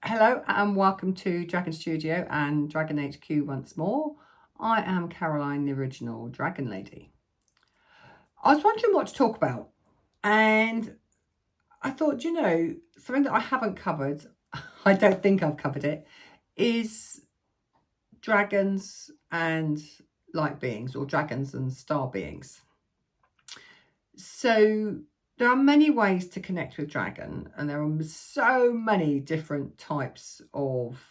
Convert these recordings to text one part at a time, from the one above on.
Hello and welcome to Dragon Studio and Dragon HQ once more. I am Caroline, the original Dragon Lady. I was wondering what to talk about, and I thought, something that I haven't covered, I don't think I've covered it, is dragons and light beings, or dragons and star beings. So there are many ways to connect with dragon, and there are so many different types of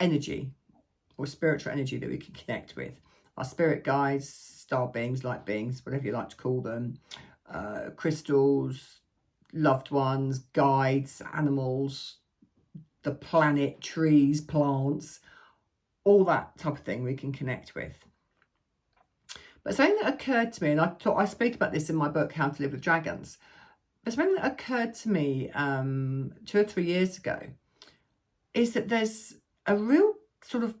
energy or spiritual energy that we can connect with. Our spirit guides, star beings, light beings, whatever you like to call them, crystals, loved ones, guides, animals, the planet, trees, plants, all that type of thing we can connect with. But something that occurred to me, and I speak about this in my book, How to Live with Dragons, but something that occurred to me 2 or 3 years ago is that there's a real sort of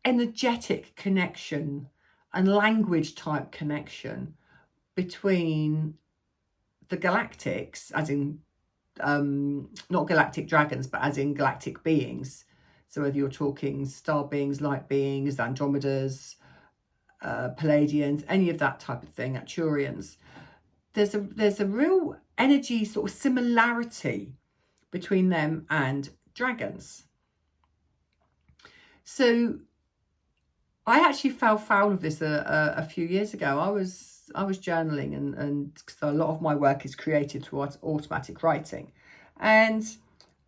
energetic connection and language type connection between the galactics, as in not galactic dragons, but as in galactic beings. So whether you're talking star beings, light beings, Andromedas, Palladians, any of that type of thing, Arcturians, there's a real energy sort of similarity between them and dragons. So I actually fell foul of this a few years ago. I was journaling, and so a lot of my work is created through automatic writing, and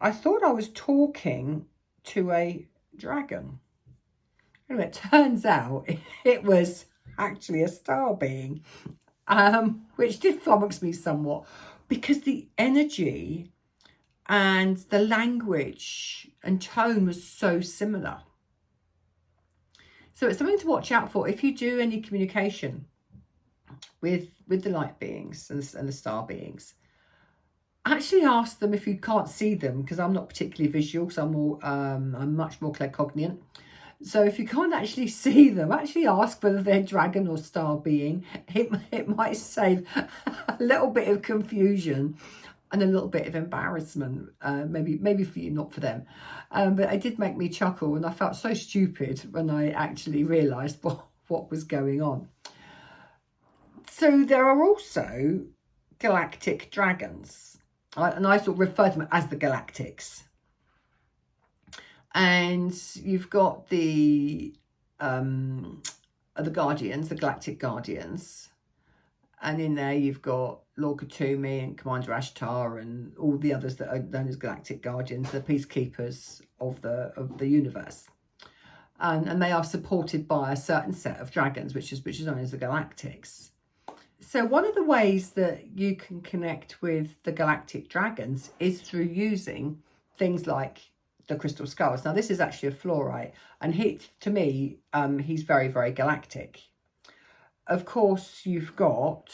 I thought I was talking to a dragon. Anyway, it turns out it was actually a star being, which did flummox me somewhat, because the energy and the language and tone was so similar. So it's something to watch out for if you do any communication with the light beings and the star beings. Actually ask them if you can't see them, because I'm not particularly visual, so I'm much more claircognizant. So if you can't actually see them, actually ask whether they're dragon or star being. It might save a little bit of confusion and a little bit of embarrassment, maybe for you, not for them. But it did make me chuckle, and I felt so stupid when I actually realised what was going on. So there are also galactic dragons, and I sort of refer to them as the galactics. And you've got the guardians, the galactic guardians, and in there you've got Lord Katumi and Commander Ashtar and all the others that are known as galactic guardians, the peacekeepers of the universe, and they are supported by a certain set of dragons, which is known as the galactics. So one of the ways that you can connect with the galactic dragons is through using things like the crystal skulls. Now this is actually a fluorite, and to me he's very, very galactic. Of course, you've got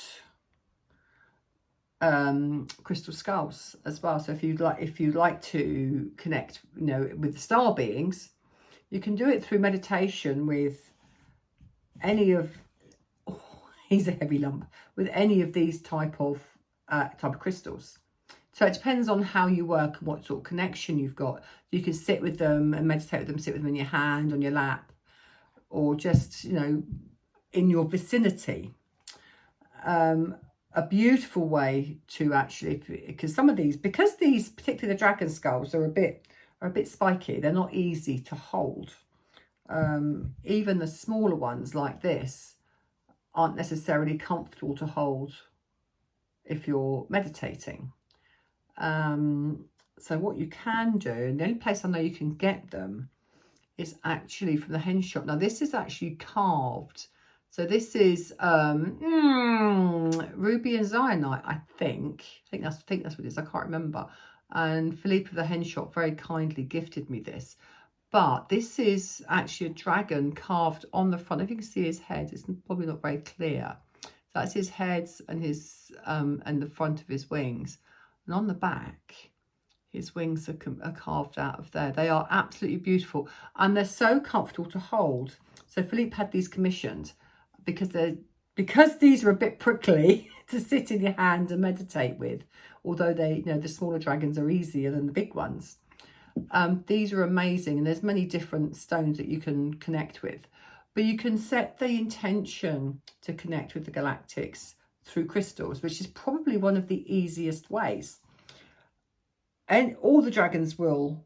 crystal skulls as well. So if you'd like to connect, with the star beings, you can do it through meditation with any of. Oh, he's a heavy lump, with any of these type of crystals. So it depends on how you work and what sort of connection you've got. You can sit with them and meditate with them. Sit with them in your hand, on your lap, or just in your vicinity. A beautiful way to actually, because these particularly the dragon skulls are a bit spiky. They're not easy to hold. Even the smaller ones like this aren't necessarily comfortable to hold if you're meditating. So what you can do, and the only place I know you can get them is actually from the hen shop. Now this is actually carved. So this is ruby and zionite, I think that's what it is. I can't remember. And Philippe of the hen shop very kindly gifted me this. But this is actually a dragon carved on the front. If you can see his head, it's probably not very clear. So that's his head and his and the front of his wings. And on the back, his wings are carved out of there. They are absolutely beautiful, and they're so comfortable to hold. So Philippe had these commissioned because because these are a bit prickly to sit in your hand and meditate with, although they, you know, the smaller dragons are easier than the big ones. These are amazing, and there's many different stones that you can connect with, but you can set the intention to connect with the galactics through crystals, which is probably one of the easiest ways. And all the dragons will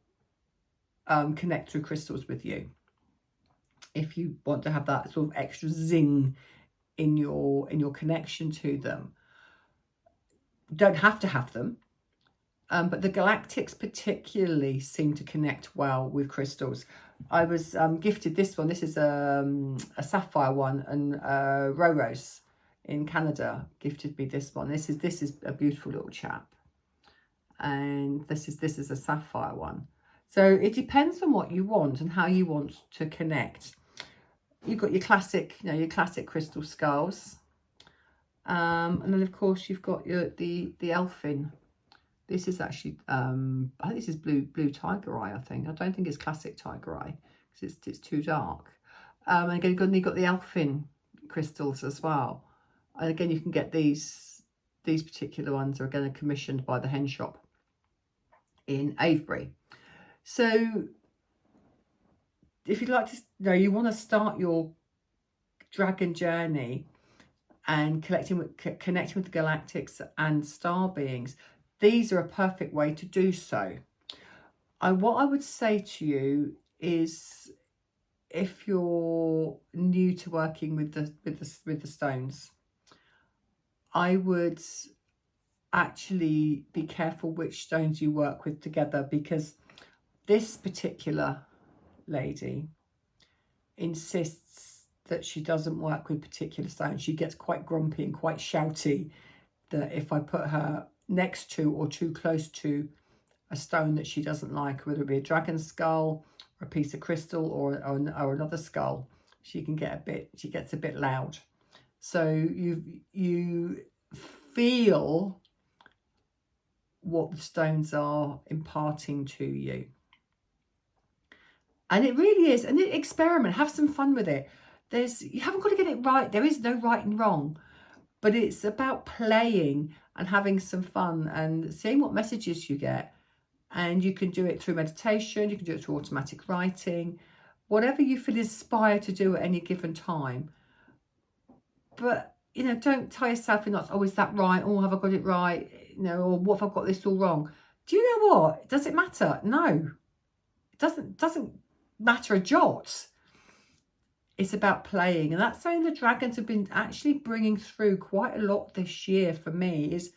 connect through crystals with you if you want to have that sort of extra zing in your connection to them. You don't have to have them, but the galactics particularly seem to connect well with crystals. I was gifted this one. This is a sapphire one, and Rose in Canada gifted me this one. This is a beautiful little chap, and this is a sapphire one. So it depends on what you want and how you want to connect. You've got your classic, you know, your classic crystal skulls, and then of course you've got the elfin. This is actually I think this is blue tiger eye. I don't think it's classic tiger eye because it's too dark. And again, you've got the elfin crystals as well. And again, you can get these particular ones are again commissioned by the Hen Shop in Avebury. So if you'd like to, you know, you want to start your dragon journey and connecting with the galactics and star beings, these are a perfect way to do so. What I would say to you is, if you're new to working with the stones, I would actually be careful which stones you work with together, because this particular lady insists that she doesn't work with particular stones. She gets quite grumpy and quite shouty that if I put her next to or too close to a stone that she doesn't like, whether it be a dragon skull or a piece of crystal or another skull, she gets a bit loud. So you feel what the stones are imparting to you. And it really is. And experiment, have some fun with it. You haven't got to get it right. There is no right and wrong. But it's about playing and having some fun and seeing what messages you get. And you can do it through meditation. You can do it through automatic writing. Whatever you feel inspired to do at any given time. But, you know, don't tie yourself in knots. Oh, is that right? Oh, have I got it right? You know, or what if I've got this all wrong? Do you know what? Does it matter? No. It doesn't matter a jot. It's about playing, and that's something the dragons have been actually bringing through quite a lot this year for me, is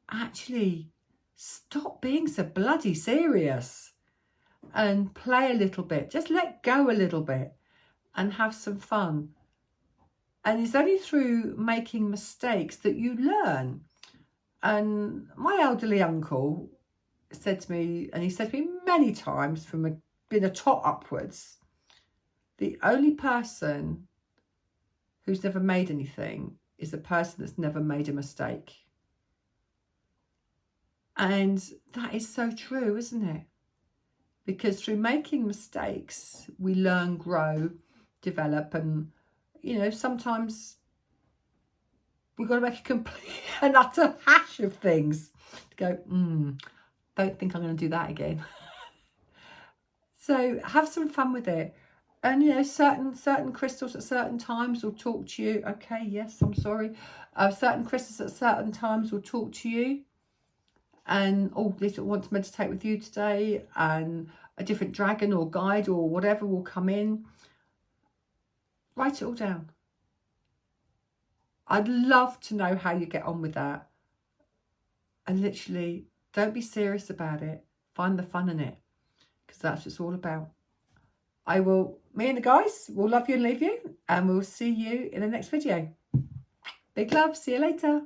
actually stop being so bloody serious and play a little bit. Just let go a little bit and have some fun. And it's only through making mistakes that you learn. And my elderly uncle said to me, and he said to me many times from being a tot upwards, the only person who's never made anything is the person that's never made a mistake. And that is so true, isn't it? Because through making mistakes, we learn, grow, develop, and, you know, sometimes we've got to make a complete and utter hash of things to go, don't think I'm going to do that again. So have some fun with it. And, you know, certain crystals at certain times will talk to you. Okay, yes, I'm sorry. Certain crystals at certain times will talk to you. And, oh, they want to meditate with you today. And a different dragon or guide or whatever will come in. Write it all down. I'd love to know how you get on with that. And literally, don't be serious about it. Find the fun in it. Because that's what it's all about. Me and the guys will love you and leave you. And we'll see you in the next video. Big love. See you later.